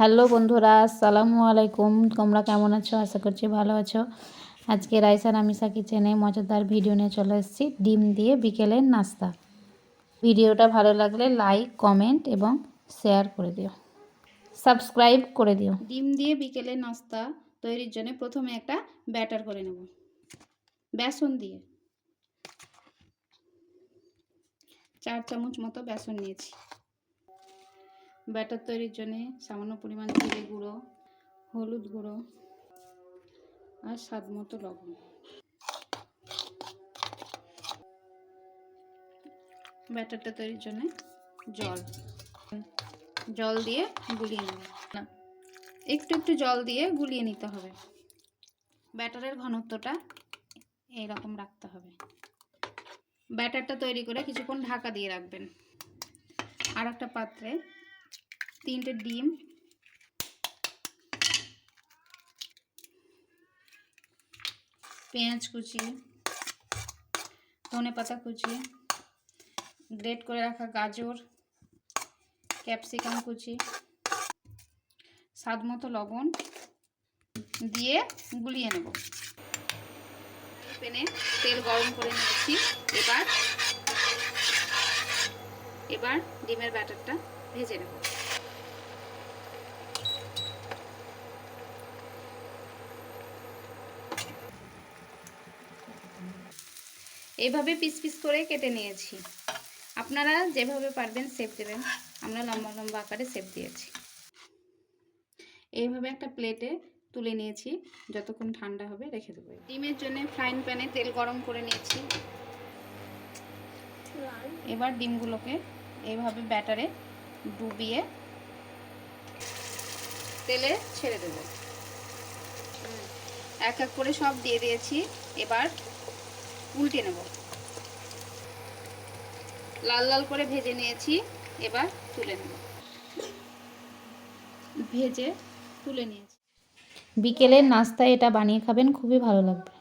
Hello বন্ধুরা, আসসালামু আলাইকুম। তোমরা কেমন আছো? আশা করছি ভালো আছো। আজকে রাইসা নামিসা কিচেনে মজাদার ভিডিও নিয়ে চলে এসেছি, ডিম দিয়ে বিকেলের নাস্তা। ভিডিওটা ভালো লাগলে লাইক, কমেন্ট এবং শেয়ার করে দিও, সাবস্ক্রাইব করে দিও। ডিম দিয়ে বিকেলের নাস্তা তৈরির জন্য প্রথমে একটা ব্যাটার করে নেব। বেসন দিয়ে 4 চামচ মতো বেসন নিয়েছি। ব্যাটার তৈরির জন্য সামান্য পরিমাণ জিরে গুঁড়ো, হলুদ গুঁড়ো আর স্বাদ মতো লবণ। ব্যাটারটা তৈরির জন্য জল দিয়ে গুলিয়ে নেব। একটু একটু জল দিয়ে গুলিয়ে নিতে হবে। ব্যাটারের ঘনত্বটা এইরকম রাখতে হবে। ব্যাটারটা তৈরি করে কিছুক্ষণ ঢাকা দিয়ে রাখবেন। আর একটা পাত্রে 3টে ডিম, পেঁয়াজ কুচি, ধনেপাতা কুচি, গ্রেট করে রাখা গাজর, ক্যাপসিকাম কুচি, স্বাদ মতো লবণ দিয়ে গুলিয়ে নেব। প্যানে তেল গরম করে নিয়েছি। এবার ডিমের ব্যাটারটা ভেজে নেব। এইভাবে পিস পিস করে কেটে নিয়েছি। আপনারা যেভাবে পারবেন শেপ দেবেন। আমরা লম্বা লম্বা আকারে শেপ দিয়েছি। এইভাবে একটা প্লেটে তুলে নিয়েছি, যতক্ষণ ঠান্ডা হবে রেখে দেবো। ডিমের জন্য ফ্রাইং প্যানে তেল গরম করে নিয়েছি। এবার ডিমগুলোকে এইভাবে ব্যাটারে ডুবিয়ে তেলে ছেড়ে দেব। এক এক করে সব দিয়ে দিয়েছি। এবার উল্টে নেব। লাল লাল করে ভেজে নিয়েছি। এবার তুলে নেব। ভেজে তুলে নিয়েছি। বিকেলের নাস্তায় এটা বানিয়ে খাবেন, খুবই ভালো লাগবে।